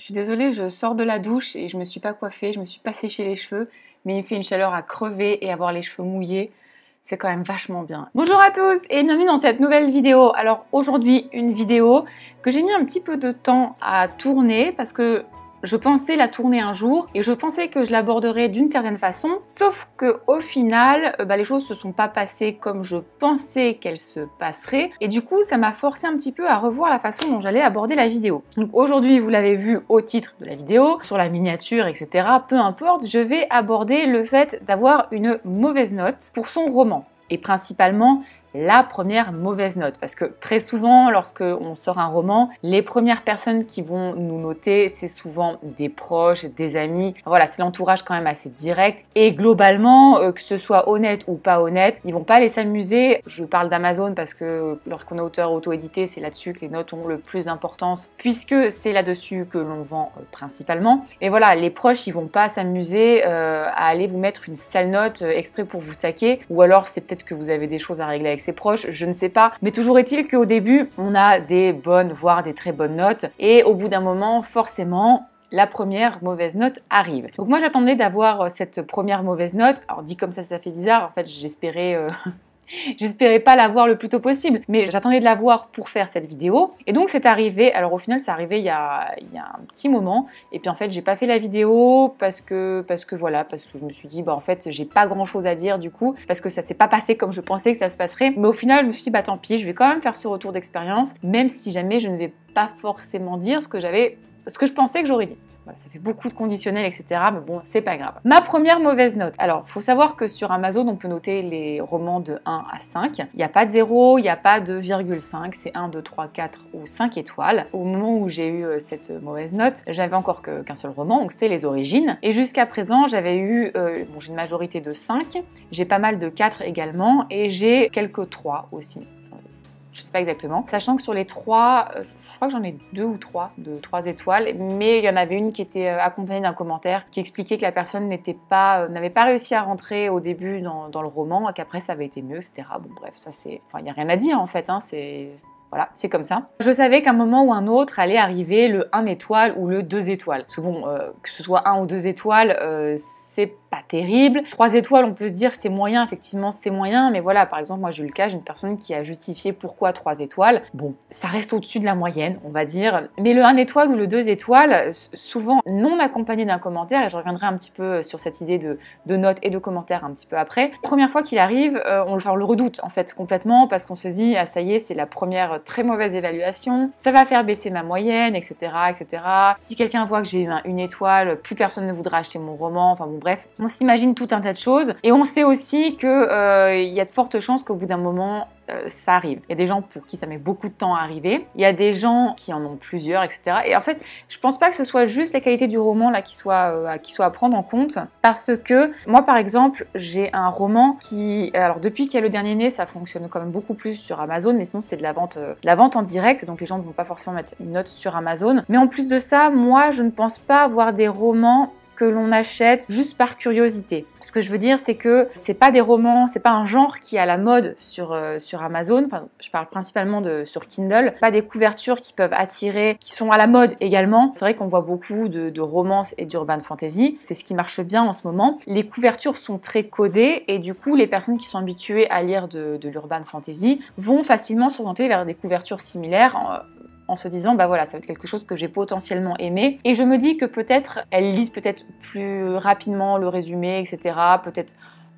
Je suis désolée, je sors de la douche et je me suis pas coiffée, je me suis pas séché les cheveux, mais il fait une chaleur à crever et avoir les cheveux mouillés, c'est quand même vachement bien. Bonjour à tous et bienvenue dans cette nouvelle vidéo. Alors aujourd'hui, une vidéo que j'ai mis un petit peu de temps à tourner parce que je pensais la tourner un jour et je pensais que je l'aborderais d'une certaine façon, sauf que au final, les choses se sont pas passées comme je pensais qu'elles se passeraient et du coup, ça m'a forcé un petit peu à revoir la façon dont j'allais aborder la vidéo. Donc aujourd'hui, vous l'avez vu au titre de la vidéo, sur la miniature, etc. Peu importe, je vais aborder le fait d'avoir une mauvaise note pour son roman et principalement la première mauvaise note. Parce que très souvent, lorsque on sort un roman, les premières personnes qui vont nous noter, c'est souvent des proches, des amis. Voilà, c'est l'entourage quand même assez direct. Et globalement, que ce soit honnête ou pas honnête, ils vont pas aller s'amuser. Je parle d'Amazon parce que lorsqu'on est auteur auto-édité, c'est là-dessus que les notes ont le plus d'importance, puisque c'est là-dessus que l'on vend principalement. Et voilà, les proches, ils vont pas s'amuser à aller vous mettre une sale note exprès pour vous saquer. Ou alors, c'est peut-être que vous avez des choses à régler avec ses proches, je ne sais pas. Mais toujours est-il qu'au début, on a des bonnes, voire des très bonnes notes. Et au bout d'un moment, forcément, la première mauvaise note arrive. Donc moi, j'attendais d'avoir cette première mauvaise note. Alors dit comme ça fait bizarre. En fait, j'espérais... J'espérais pas l'avoir le plus tôt possible, mais j'attendais de l'avoir pour faire cette vidéo. Et donc c'est arrivé, alors au final c'est arrivé il y a un petit moment, et puis en fait j'ai pas fait la vidéo parce que je me suis dit en fait j'ai pas grand chose à dire du coup, parce que ça s'est pas passé comme je pensais que ça se passerait. Mais au final je me suis dit tant pis, je vais quand même faire ce retour d'expérience, même si jamais je ne vais pas forcément dire ce que je pensais que j'aurais dit. Voilà, ça fait beaucoup de conditionnels, etc. Mais bon, c'est pas grave. Ma première mauvaise note. Alors, faut savoir que sur Amazon, on peut noter les romans de 1 à 5. Il n'y a pas de 0, il n'y a pas de 0,5. C'est 1, 2, 3, 4 ou 5 étoiles. Au moment où j'ai eu cette mauvaise note, j'avais encore qu'un seul roman, donc c'est Les Origines. Et jusqu'à présent, j'avais eu, j'ai une majorité de 5. J'ai pas mal de 4 également. Et j'ai quelques 3 aussi. Je sais pas exactement. Sachant que sur les 3, je crois que j'en ai 2 ou 3 de 3 étoiles, mais il y en avait une qui était accompagnée d'un commentaire qui expliquait que la personne n'avait pas réussi à rentrer au début dans le roman, et qu'après ça avait été mieux, etc. Bon bref, ça c'est... Enfin, il n'y a rien à dire en fait, hein, c'est... Voilà, c'est comme ça. Je savais qu'à un moment ou un autre allait arriver le 1 étoile ou le 2 étoiles. Parce que bon, que ce soit 1 ou 2 étoiles, c'est pas terrible. 3 étoiles, on peut se dire c'est moyen, effectivement c'est moyen, mais voilà, par exemple, moi j'ai eu le cas, j'ai une personne qui a justifié pourquoi 3 étoiles. Bon, ça reste au-dessus de la moyenne, on va dire. Mais le 1 étoile ou le 2 étoiles, souvent non accompagné d'un commentaire, et je reviendrai un petit peu sur cette idée de notes et de commentaires un petit peu après. Première fois qu'il arrive, on le redoute en fait complètement, parce qu'on se dit, ah ça y est, c'est la première très mauvaise évaluation, ça va faire baisser ma moyenne, etc. etc. Si quelqu'un voit que j'ai une étoile, plus personne ne voudra acheter mon roman, enfin bon bref, on s'imagine tout un tas de choses, et on sait aussi que y a de fortes chances qu'au bout d'un moment, ça arrive. Il y a des gens pour qui ça met beaucoup de temps à arriver, il y a des gens qui en ont plusieurs, etc. Et en fait, je pense pas que ce soit juste la qualité du roman là qui soit à prendre en compte, parce que moi par exemple, j'ai un roman qui, alors depuis qu'il y a Le Dernier Né, ça fonctionne quand même beaucoup plus sur Amazon, mais sinon c'est de la vente en direct, donc les gens ne vont pas forcément mettre une note sur Amazon. Mais en plus de ça, moi je ne pense pas avoir des romans que l'on achète juste par curiosité. Ce que je veux dire, c'est que c'est pas des romans, c'est pas un genre qui est à la mode sur Amazon. Enfin, je parle principalement sur Kindle. Pas des couvertures qui peuvent attirer, qui sont à la mode également. C'est vrai qu'on voit beaucoup de romances et d'urban fantasy. C'est ce qui marche bien en ce moment. Les couvertures sont très codées et du coup, les personnes qui sont habituées à lire de l'urban fantasy vont facilement s'orienter vers des couvertures similaires en se disant voilà, ça va être quelque chose que j'ai potentiellement aimé, et je me dis que peut-être elles lisent peut-être plus rapidement le résumé, etc. Peut-être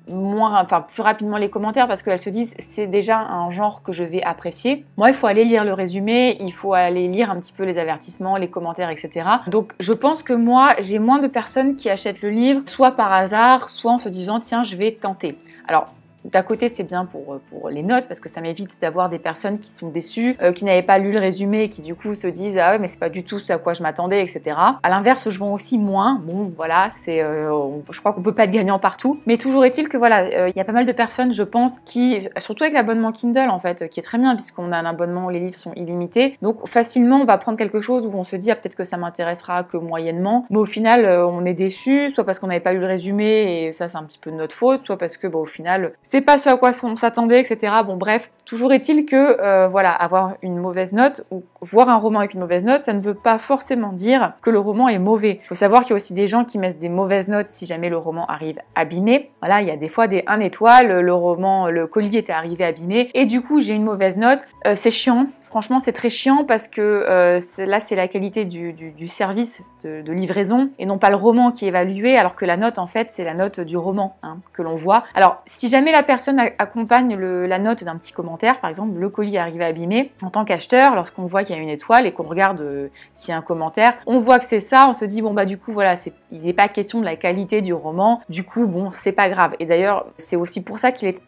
plus rapidement les commentaires, parce qu'elles se disent c'est déjà un genre que je vais apprécier. Moi, il faut aller lire le résumé, il faut aller lire un petit peu les avertissements, les commentaires, etc. Donc je pense que moi, j'ai moins de personnes qui achètent le livre, soit par hasard, soit en se disant tiens, je vais tenter. Alors, d'un côté, c'est bien pour les notes, parce que ça m'évite d'avoir des personnes qui sont déçues, qui n'avaient pas lu le résumé et qui du coup se disent ah ouais mais c'est pas du tout ce à quoi je m'attendais, etc. À l'inverse, je vends aussi moins. Bon voilà, je crois qu'on peut pas être gagnant partout, mais toujours est-il que voilà, il y a pas mal de personnes, je pense, qui, surtout avec l'abonnement Kindle en fait, qui est très bien puisqu'on a un abonnement où les livres sont illimités, donc facilement on va prendre quelque chose où on se dit ah peut-être que ça m'intéressera que moyennement, mais au final on est déçu, soit parce qu'on n'avait pas lu le résumé et ça c'est un petit peu de notre faute, soit parce que au final c'est c'est pas ce à quoi on s'attendait, etc. Bon bref, toujours est-il que voilà, avoir une mauvaise note ou voir un roman avec une mauvaise note, ça ne veut pas forcément dire que le roman est mauvais. Il faut savoir qu'il y a aussi des gens qui mettent des mauvaises notes si jamais le roman arrive abîmé. Voilà, il y a des fois des 1 étoile, le roman, le colis était arrivé abîmé et du coup j'ai une mauvaise note. C'est chiant. Franchement, c'est très chiant parce que là, c'est la qualité du service de livraison et non pas le roman qui est évalué, alors que la note, en fait, c'est la note du roman que l'on voit. Alors, si jamais la personne accompagne la note d'un petit commentaire, par exemple, le colis est arrivé abîmé, en tant qu'acheteur, lorsqu'on voit qu'il y a une étoile et qu'on regarde s'il y a un commentaire, on voit que c'est ça, on se dit, bon, bah du coup, voilà, il n'est pas question de la qualité du roman, du coup, bon, c'est pas grave. Et d'ailleurs, c'est aussi pour ça qu'il est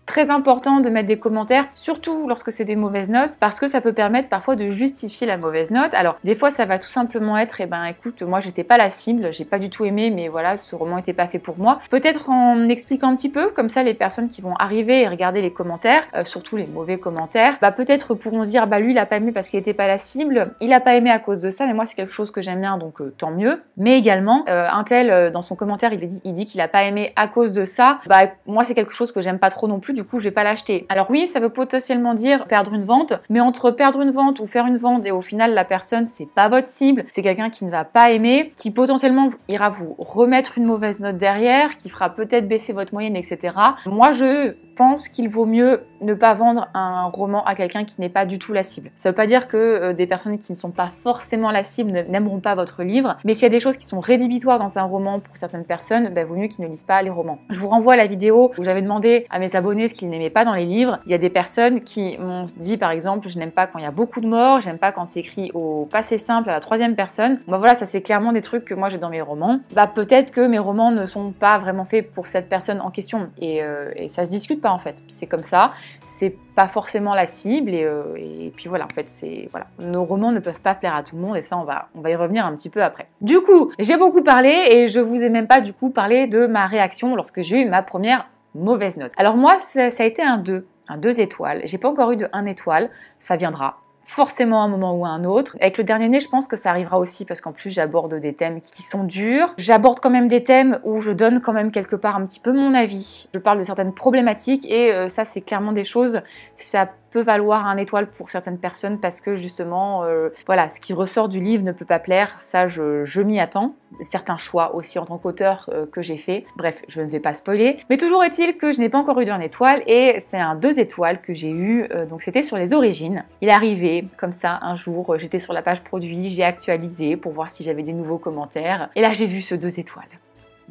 très important de mettre des commentaires, surtout lorsque c'est des mauvaises notes, parce que ça peut permettre parfois de justifier la mauvaise note. Alors, des fois, ça va tout simplement être, eh ben, écoute, moi, j'étais pas la cible, j'ai pas du tout aimé, mais voilà, ce roman était pas fait pour moi. Peut-être en expliquant un petit peu, comme ça, les personnes qui vont arriver et regarder les commentaires, surtout les mauvais commentaires, bah, peut-être pourront se dire, bah, lui, il a pas aimé parce qu'il était pas la cible, il a pas aimé à cause de ça, mais moi, c'est quelque chose que j'aime bien, donc tant mieux. Mais également, un tel, dans son commentaire, il dit qu'il a pas aimé à cause de ça, bah, moi, c'est quelque chose que j'aime pas trop non plus, du coup, je vais pas l'acheter. Alors oui, ça veut potentiellement dire perdre une vente, mais entre perdre une vente ou faire une vente et au final la personne c'est pas votre cible, c'est quelqu'un qui ne va pas aimer, qui potentiellement ira vous remettre une mauvaise note derrière, qui fera peut-être baisser votre moyenne, etc. Moi je pense qu'il vaut mieux ne pas vendre un roman à quelqu'un qui n'est pas du tout la cible. Ça veut pas dire que des personnes qui ne sont pas forcément la cible n'aimeront pas votre livre, mais s'il y a des choses qui sont rédhibitoires dans un roman pour certaines personnes, vaut mieux qu'ils ne lisent pas les romans. Je vous renvoie à la vidéo où j'avais demandé à mes abonnés ce qu'ils n'aimaient pas dans les livres. Il y a des personnes qui m'ont dit par exemple, je n'aime pas quand il y a beaucoup de morts, j'aime pas quand c'est écrit au passé simple à la troisième personne. Bah voilà, ça c'est clairement des trucs que moi j'ai dans mes romans. Bah peut-être que mes romans ne sont pas vraiment faits pour cette personne en question et ça se discute pas en fait. C'est comme ça, c'est pas forcément la cible et puis voilà, en fait c'est voilà, nos romans ne peuvent pas plaire à tout le monde et ça on va y revenir un petit peu après. Du coup, j'ai beaucoup parlé et je vous ai même pas du coup parlé de ma réaction lorsque j'ai eu ma première mauvaise note. Alors moi, ça a été un 2 étoiles. J'ai pas encore eu de 1 étoile, ça viendra forcément à un moment ou à un autre. Avec le dernier né, je pense que ça arrivera aussi parce qu'en plus j'aborde des thèmes qui sont durs. J'aborde quand même des thèmes où je donne quand même quelque part un petit peu mon avis. Je parle de certaines problématiques et ça c'est clairement des choses, ça peut valoir 1 étoile pour certaines personnes parce que justement, voilà, ce qui ressort du livre ne peut pas plaire, ça je m'y attends. Certains choix aussi en tant qu'auteur que j'ai fait. Bref, je ne vais pas spoiler. Mais toujours est-il que je n'ai pas encore eu d'1 étoile et c'est un 2 étoiles que j'ai eu, donc c'était sur les origines. Il est arrivé comme ça un jour, j'étais sur la page produit, j'ai actualisé pour voir si j'avais des nouveaux commentaires et là j'ai vu ce 2 étoiles.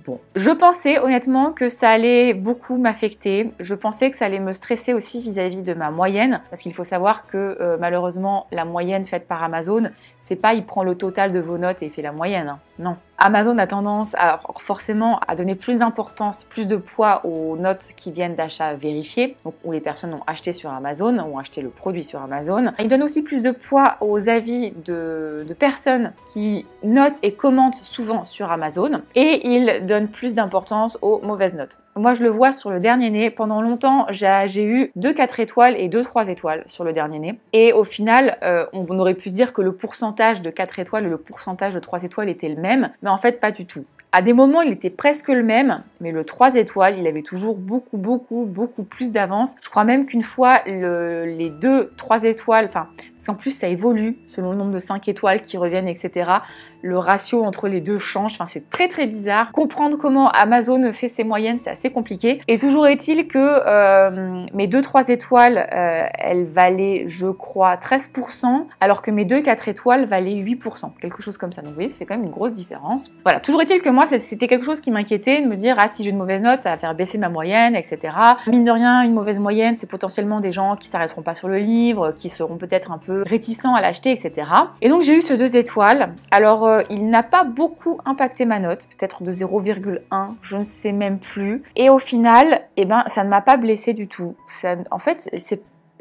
Bon, je pensais honnêtement que ça allait beaucoup m'affecter, je pensais que ça allait me stresser aussi vis-à-vis de ma moyenne, parce qu'il faut savoir que malheureusement la moyenne faite par Amazon, c'est pas il prend le total de vos notes et il fait la moyenne, non. Amazon a tendance forcément à donner plus d'importance, plus de poids aux notes qui viennent d'achats vérifiés, donc où les personnes ont acheté sur Amazon, ont acheté le produit sur Amazon. Il donne aussi plus de poids aux avis de personnes qui notent et commentent souvent sur Amazon, et il donne plus d'importance aux mauvaises notes. Moi, je le vois sur le dernier né. Pendant longtemps, j'ai eu 2 4 étoiles et 2 3 étoiles sur le dernier né. Et au final, on aurait pu se dire que le pourcentage de 4 étoiles et le pourcentage de 3 étoiles était le même. Mais en fait, pas du tout. À des moments, il était presque le même, mais le 3 étoiles, il avait toujours beaucoup plus d'avance. Je crois même qu'une fois, les 2 3 étoiles, enfin, parce qu'en plus, ça évolue selon le nombre de 5 étoiles qui reviennent, etc. Le ratio entre les deux change, enfin, c'est très bizarre. Comprendre comment Amazon fait ses moyennes, c'est assez compliqué. Et toujours est-il que mes 2 3 étoiles, elles valaient, je crois, 13%, alors que mes 2 4 étoiles valaient 8%, quelque chose comme ça. Donc vous voyez, ça fait quand même une grosse différence. Voilà, toujours est-il que moi, c'était quelque chose qui m'inquiétait, de me dire, ah, si j'ai une mauvaise note, ça va faire baisser ma moyenne, etc. Mine de rien, une mauvaise moyenne, c'est potentiellement des gens qui s'arrêteront pas sur le livre, qui seront peut-être un peu réticents à l'acheter, etc. Et donc, j'ai eu ce 2 étoiles. Alors, il n'a pas beaucoup impacté ma note, peut-être de 0,1, je ne sais même plus. Et au final, eh ben, ça ne m'a pas blessée du tout. En fait,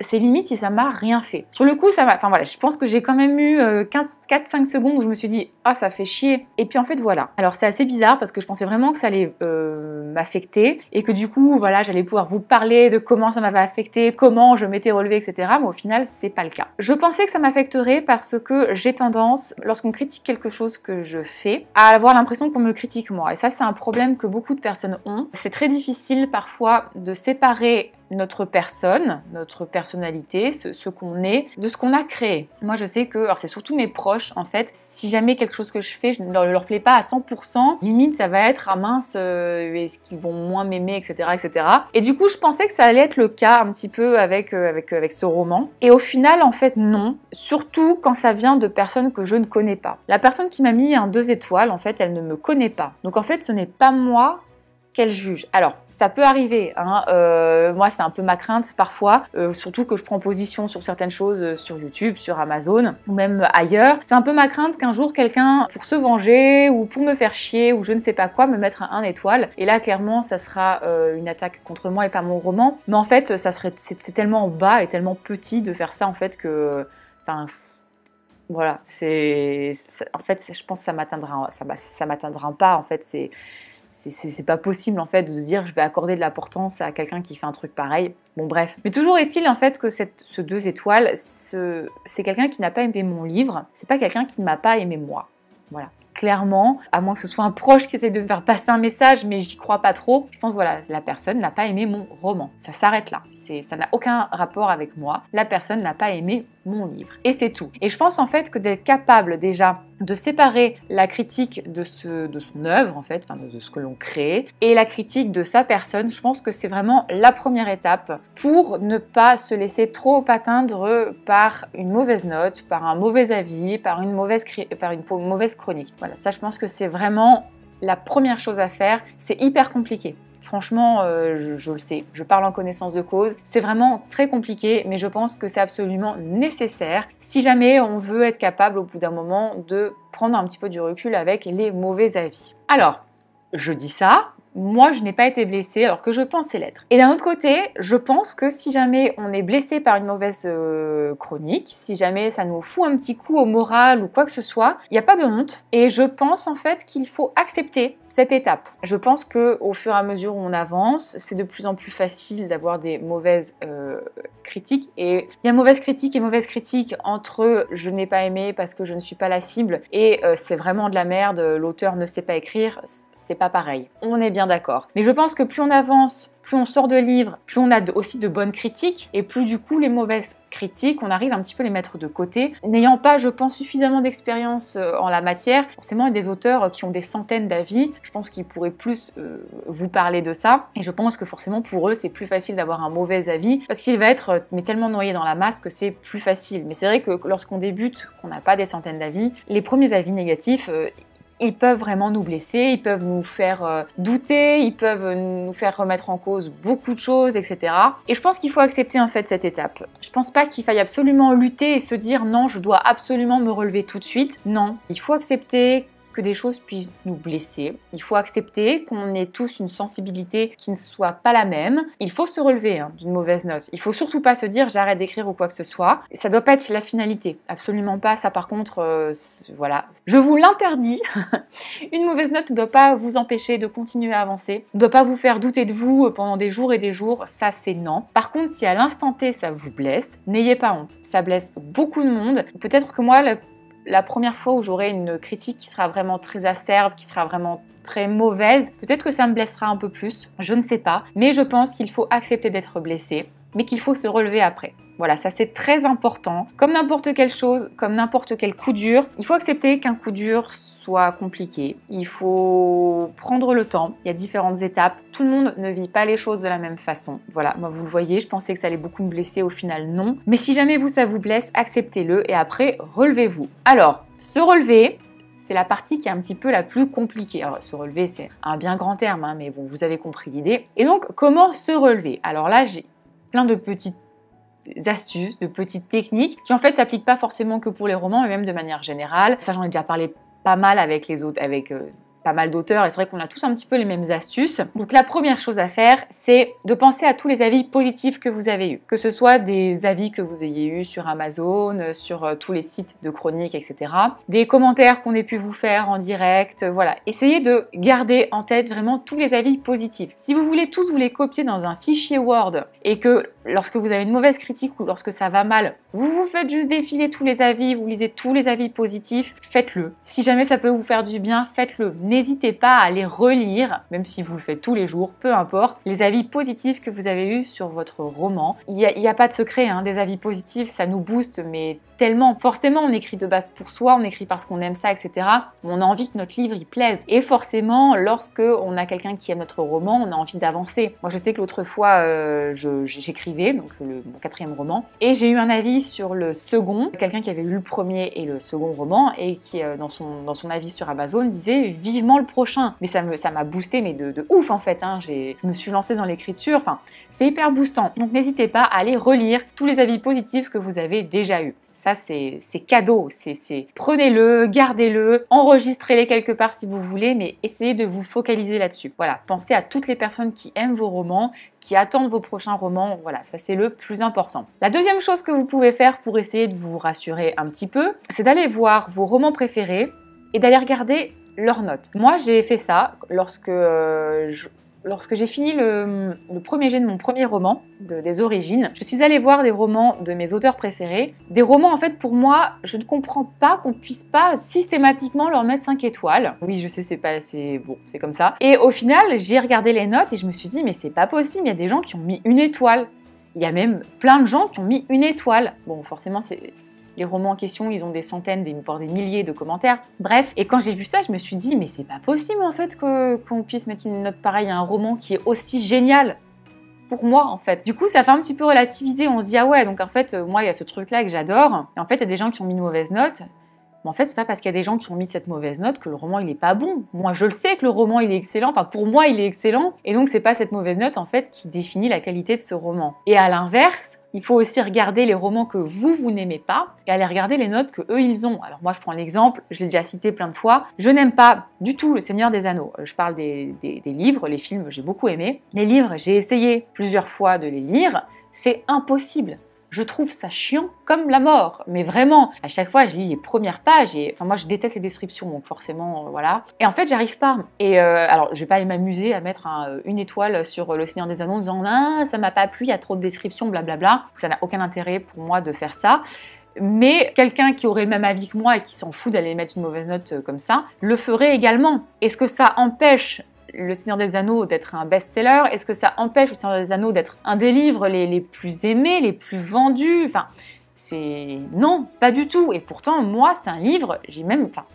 c'est limite si ça m'a rien fait. Sur le coup, ça m'a... Enfin voilà, je pense que j'ai quand même eu 4-5 secondes où je me suis dit « Ah, ça fait chier ». Et puis en fait, voilà. Alors c'est assez bizarre parce que je pensais vraiment que ça allait m'affecter et que du coup, voilà, j'allais pouvoir vous parler de comment ça m'avait affecté, comment je m'étais relevée, etc. Mais au final, c'est pas le cas. Je pensais que ça m'affecterait parce que j'ai tendance, lorsqu'on critique quelque chose que je fais, à avoir l'impression qu'on me critique moi. Et ça, c'est un problème que beaucoup de personnes ont. C'est très difficile parfois de séparer notre personne, notre personnalité, ce qu'on est, de ce qu'on a créé. Moi, je sais que, alors c'est surtout mes proches, en fait, si jamais quelque chose que je fais, je ne leur plais pas à 100%, limite, ça va être, ah mince, est-ce qu'ils vont moins m'aimer, etc., etc. Et du coup, je pensais que ça allait être le cas un petit peu avec ce roman. Et au final, en fait, non. Surtout quand ça vient de personnes que je ne connais pas. La personne qui m'a mis un 2 étoiles, en fait, elle ne me connaît pas. Donc, en fait, ce n'est pas moi qu'elle juge. Alors, ça peut arriver, hein. Moi c'est un peu ma crainte parfois, surtout que je prends position sur certaines choses sur YouTube, sur Amazon, ou même ailleurs. C'est un peu ma crainte qu'un jour quelqu'un, pour se venger, ou pour me faire chier, ou je ne sais pas quoi, me mettre un 1 étoile. Et là, clairement, ça sera une attaque contre moi et pas mon roman. Mais en fait, c'est tellement bas et tellement petit de faire ça, en fait, que... Enfin, voilà, en fait, je pense que ça m'atteindra pas, en fait, c'est pas possible en fait de se dire je vais accorder de l'importance à quelqu'un qui fait un truc pareil. Bon bref. Mais toujours est-il en fait que ce 2 étoiles, c'est quelqu'un qui n'a pas aimé mon livre, c'est pas quelqu'un qui ne m'a pas aimé moi. Voilà. Clairement, à moins que ce soit un proche qui essaie de me faire passer un message, mais j'y crois pas trop, je pense voilà, la personne n'a pas aimé mon roman. Ça s'arrête là. Ça n'a aucun rapport avec moi. La personne n'a pas aimé mon livre. Et c'est tout. Et je pense en fait que d'être capable déjà de séparer la critique de son œuvre en fait, enfin de ce que l'on crée, et la critique de sa personne, je pense que c'est vraiment la première étape pour ne pas se laisser trop atteindre par une mauvaise note, par un mauvais avis, par une mauvaise chronique. Voilà, ça je pense que c'est vraiment la première chose à faire. C'est hyper compliqué. Franchement, je le sais, je parle en connaissance de cause. C'est vraiment très compliqué, mais je pense que c'est absolument nécessaire si jamais on veut être capable au bout d'un moment de prendre un petit peu du recul avec les mauvais avis. Alors, je dis ça, moi je n'ai pas été blessée alors que je pensais l'être. Et d'un autre côté, je pense que si jamais on est blessé par une mauvaise chronique, si jamais ça nous fout un petit coup au moral ou quoi que ce soit, il n'y a pas de honte. Et je pense en fait qu'il faut accepter cette étape. Je pense qu'au fur et à mesure où on avance, c'est de plus en plus facile d'avoir des mauvaises critiques. Et il y a mauvaise critique et mauvaise critique entre je n'ai pas aimé parce que je ne suis pas la cible et c'est vraiment de la merde, l'auteur ne sait pas écrire, c'est pas pareil. On est bien d'accord. Mais je pense que plus on avance, plus on sort de livres, plus on a aussi de bonnes critiques et plus du coup les mauvaises critiques, on arrive un petit peu à les mettre de côté. N'ayant pas, je pense, suffisamment d'expérience en la matière, forcément des auteurs qui ont des centaines d'avis, je pense qu'ils pourraient plus vous parler de ça. Et je pense que forcément pour eux, c'est plus facile d'avoir un mauvais avis parce qu'il va être mais tellement noyé dans la masse que c'est plus facile. Mais c'est vrai que lorsqu'on débute, qu'on n'a pas des centaines d'avis, les premiers avis négatifs, ils peuvent vraiment nous blesser, ils peuvent nous faire douter, ils peuvent nous faire remettre en cause beaucoup de choses, etc. Et je pense qu'il faut accepter en fait cette étape. Je pense pas qu'il faille absolument lutter et se dire non, je dois absolument me relever tout de suite. Non, il faut accepter que des choses puissent nous blesser. Il faut accepter qu'on ait tous une sensibilité qui ne soit pas la même. Il faut se relever d'une mauvaise note. Il faut surtout pas se dire j'arrête d'écrire ou quoi que ce soit. Ça doit pas être la finalité. Absolument pas. Ça par contre, voilà. Je vous l'interdis. Une mauvaise note ne doit pas vous empêcher de continuer à avancer. Ne doit pas vous faire douter de vous pendant des jours et des jours. Ça c'est non. Par contre, si à l'instant T ça vous blesse, n'ayez pas honte. Ça blesse beaucoup de monde. Peut-être que moi, la première fois où j'aurai une critique qui sera vraiment très acerbe, qui sera vraiment très mauvaise, peut-être que ça me blessera un peu plus, je ne sais pas, mais je pense qu'il faut accepter d'être blessé, mais qu'il faut se relever après. Voilà, ça c'est très important. Comme n'importe quelle chose, comme n'importe quel coup dur, il faut accepter qu'un coup dur soit compliqué. Il faut prendre le temps. Il y a différentes étapes. Tout le monde ne vit pas les choses de la même façon. Voilà, moi vous le voyez, je pensais que ça allait beaucoup me blesser. Au final, non. Mais si jamais ça vous blesse, acceptez-le et après, relevez-vous. Alors, se relever, c'est la partie qui est un petit peu la plus compliquée. Alors, se relever, c'est un bien grand terme, mais bon, vous avez compris l'idée. Et donc, comment se relever? Alors là, j'ai plein de petites astuces, de petites techniques qui en fait s'appliquent pas forcément que pour les romans, mais même de manière générale. Ça, j'en ai déjà parlé pas mal avec les autres, avec pas mal d'auteurs et c'est vrai qu'on a tous un petit peu les mêmes astuces. Donc la première chose à faire, c'est de penser à tous les avis positifs que vous avez eus. Que ce soit des avis que vous ayez eus sur Amazon, sur tous les sites de chroniques, etc. Des commentaires qu'on ait pu vous faire en direct, voilà. Essayez de garder en tête vraiment tous les avis positifs. Si vous voulez tous vous les copier dans un fichier Word et que lorsque vous avez une mauvaise critique ou lorsque ça va mal, vous vous faites juste défiler tous les avis, vous lisez tous les avis positifs, faites-le. Si jamais ça peut vous faire du bien, faites-le. N'hésitez pas à les relire, même si vous le faites tous les jours, peu importe, les avis positifs que vous avez eus sur votre roman. Il n'y a pas de secret, hein, des avis positifs, ça nous booste, mais tellement. Forcément, on écrit de base pour soi, on écrit parce qu'on aime ça, etc. On a envie que notre livre il plaise. Et forcément, lorsque on a quelqu'un qui aime notre roman, on a envie d'avancer. Moi, je sais que l'autre fois, j'écrivais, donc mon 4e roman, et j'ai eu un avis sur le second, quelqu'un qui avait lu le premier et le second roman, et qui, dans son avis sur Amazon, disait vivement le prochain. Mais ça m'a boosté, mais de ouf en fait. Hein. Je me suis lancée dans l'écriture, enfin, c'est hyper boostant. Donc n'hésitez pas à aller relire tous les avis positifs que vous avez déjà eus. Ça, c'est cadeau. Prenez-le, gardez-le, enregistrez-les quelque part si vous voulez, mais essayez de vous focaliser là-dessus. Voilà, pensez à toutes les personnes qui aiment vos romans, qui attendent vos prochains romans. Voilà, ça c'est le plus important. La deuxième chose que vous pouvez faire pour essayer de vous rassurer un petit peu, c'est d'aller voir vos romans préférés et d'aller regarder leurs notes. Moi, j'ai fait ça lorsque j'ai fini le premier jet de mon premier roman, des origines. Je suis allée voir des romans de mes auteurs préférés. Des romans, en fait, pour moi, je ne comprends pas qu'on puisse pas systématiquement leur mettre 5 étoiles. Oui, je sais, c'est comme ça. Et au final, j'ai regardé les notes et je me suis dit, mais c'est pas possible, il y a des gens qui ont mis 1 étoile. Il y a même plein de gens qui ont mis 1 étoile. Bon, forcément, les romans en question, ils ont des centaines, voire des milliers de commentaires. Bref, et quand j'ai vu ça, je me suis dit, mais c'est pas possible en fait qu'on puisse mettre une note pareille à un roman qui est aussi génial. Pour moi, en fait. Du coup, ça fait un petit peu relativiser. On se dit, ah ouais, donc en fait, moi, il y a ce truc-là que j'adore. Et en fait, il y a des gens qui ont mis une mauvaise note. Mais en fait, c'est pas parce qu'il y a des gens qui ont mis cette mauvaise note que le roman, il est pas bon. Moi, je le sais que le roman, il est excellent. Enfin, pour moi, il est excellent. Et donc, c'est pas cette mauvaise note, en fait, qui définit la qualité de ce roman. Et à l'inverse, il faut aussi regarder les romans que vous n'aimez pas et aller regarder les notes que eux ils ont. Alors moi je prends l'exemple, je l'ai déjà cité plein de fois, je n'aime pas du tout Le Seigneur des Anneaux. Je parle des livres, les films j'ai beaucoup aimé. Les livres, j'ai essayé plusieurs fois de les lire, c'est impossible. Je trouve ça chiant comme la mort, mais vraiment, à chaque fois je lis les premières pages et enfin moi je déteste les descriptions donc forcément voilà. Et en fait j'arrive pas. Et alors je vais pas aller m'amuser à mettre 1 étoile sur Le Seigneur des Anneaux en disant ah ça m'a pas plu, il y a trop de descriptions, blablabla. Ça n'a aucun intérêt pour moi de faire ça. Mais quelqu'un qui aurait le même avis que moi et qui s'en fout d'aller mettre une mauvaise note comme ça, le ferait également. Est-ce que ça empêche Le Seigneur des Anneaux d'être un best-seller? Est-ce que ça empêche Le Seigneur des Anneaux d'être un des livres les plus aimés, les plus vendus? Enfin, non, pas du tout. Et pourtant, moi, c'est un livre,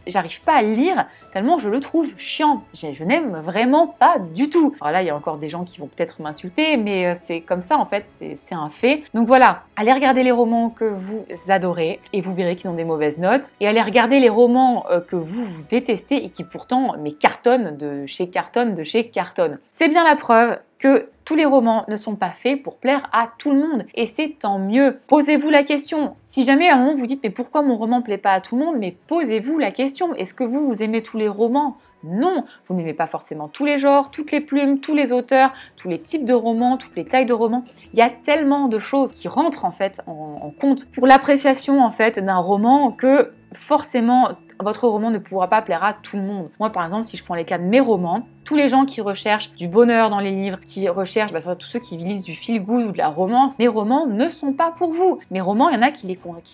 j'arrive pas à le lire tellement je le trouve chiant. Je n'aime vraiment pas du tout. Alors là, il y a encore des gens qui vont peut-être m'insulter, mais c'est comme ça en fait, c'est un fait. Donc voilà, allez regarder les romans que vous adorez et vous verrez qu'ils ont des mauvaises notes. Et allez regarder les romans que vous détestez et qui pourtant cartonnent de chez Carton. C'est bien la preuve que tous les romans ne sont pas faits pour plaire à tout le monde. Et c'est tant mieux. Posez-vous la question. Si jamais à un moment vous dites mais pourquoi mon roman ne plaît pas à tout le monde, mais posez-vous la question. Est-ce que vous aimez tous les romans? Non, vous n'aimez pas forcément tous les genres, toutes les plumes, tous les auteurs, tous les types de romans, toutes les tailles de romans. Il y a tellement de choses qui rentrent en fait en compte pour l'appréciation en fait d'un roman que forcément votre roman ne pourra pas plaire à tout le monde. Moi par exemple, si je prends les cas de mes romans, tous les gens qui recherchent du bonheur dans les livres, qui recherchent, tous ceux qui lisent du feel good ou de la romance, mes romans ne sont pas pour vous. Mes romans, il y en a qui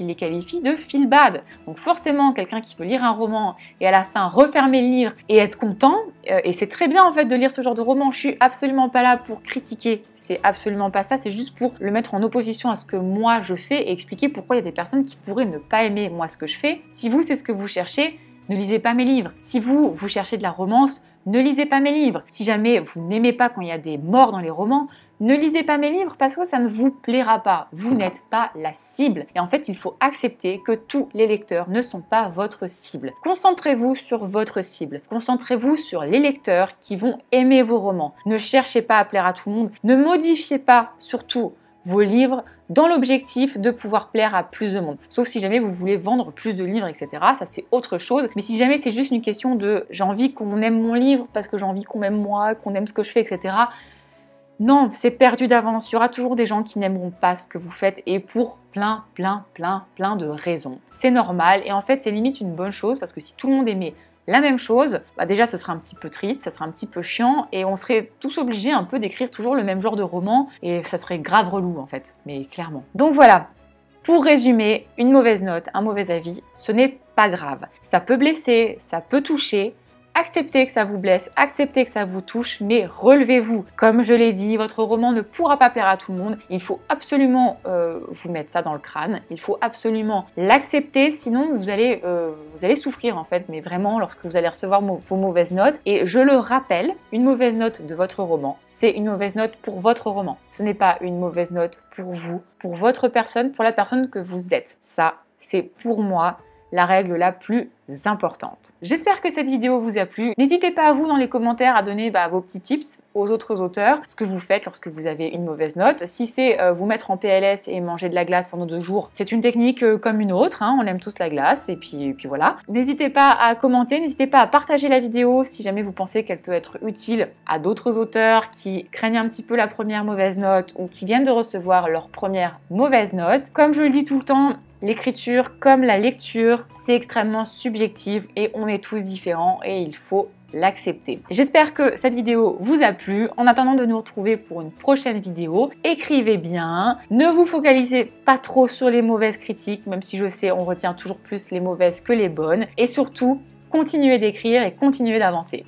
les qualifient de feel bad. Donc forcément, quelqu'un qui peut lire un roman et à la fin refermer le livre et être content, et c'est très bien en fait de lire ce genre de roman, je suis absolument pas là pour critiquer, c'est absolument pas ça, c'est juste pour le mettre en opposition à ce que moi je fais et expliquer pourquoi il y a des personnes qui pourraient ne pas aimer moi ce que je fais. Si vous, c'est ce que vous cherchez, ne lisez pas mes livres. Si vous cherchez de la romance, ne lisez pas mes livres. Si jamais vous n'aimez pas quand il y a des morts dans les romans, ne lisez pas mes livres parce que ça ne vous plaira pas. Vous n'êtes pas la cible. Et en fait, il faut accepter que tous les lecteurs ne sont pas votre cible. Concentrez-vous sur votre cible. Concentrez-vous sur les lecteurs qui vont aimer vos romans. Ne cherchez pas à plaire à tout le monde. Ne modifiez pas, surtout, vos livres dans l'objectif de pouvoir plaire à plus de monde. Sauf si jamais vous voulez vendre plus de livres, etc. Ça, c'est autre chose. Mais si jamais c'est juste une question de j'ai envie qu'on aime mon livre parce que j'ai envie qu'on m'aime moi, qu'on aime ce que je fais, etc. Non, c'est perdu d'avance. Il y aura toujours des gens qui n'aimeront pas ce que vous faites et pour plein de raisons. C'est normal et en fait, c'est limite une bonne chose parce que si tout le monde aimait la même chose, déjà ce serait un petit peu triste, ça serait un petit peu chiant et on serait tous obligés un peu d'écrire toujours le même genre de roman et ça serait grave relou en fait, mais clairement. Donc voilà, pour résumer, une mauvaise note, un mauvais avis, ce n'est pas grave. Ça peut blesser, ça peut toucher. Acceptez que ça vous blesse, acceptez que ça vous touche, mais relevez-vous. Comme je l'ai dit, votre roman ne pourra pas plaire à tout le monde. Il faut absolument vous mettre ça dans le crâne. Il faut absolument l'accepter, sinon vous allez souffrir en fait. Mais vraiment, lorsque vous allez recevoir vos mauvaises notes. Et je le rappelle, une mauvaise note de votre roman, c'est une mauvaise note pour votre roman. Ce n'est pas une mauvaise note pour vous, pour votre personne, pour la personne que vous êtes. Ça, c'est pour moi la règle la plus importante. J'espère que cette vidéo vous a plu. N'hésitez pas à vous dans les commentaires à donner vos petits tips aux autres auteurs, ce que vous faites lorsque vous avez une mauvaise note. Si c'est vous mettre en PLS et manger de la glace pendant 2 jours, c'est une technique comme une autre, on aime tous la glace et puis voilà. N'hésitez pas à commenter, n'hésitez pas à partager la vidéo si jamais vous pensez qu'elle peut être utile à d'autres auteurs qui craignent un petit peu la première mauvaise note ou qui viennent de recevoir leur première mauvaise note. Comme je le dis tout le temps, l'écriture, comme la lecture, c'est extrêmement subjectif et on est tous différents et il faut l'accepter. J'espère que cette vidéo vous a plu. En attendant de nous retrouver pour une prochaine vidéo, écrivez bien. Ne vous focalisez pas trop sur les mauvaises critiques, même si je sais, on retient toujours plus les mauvaises que les bonnes. Et surtout, continuez d'écrire et continuez d'avancer.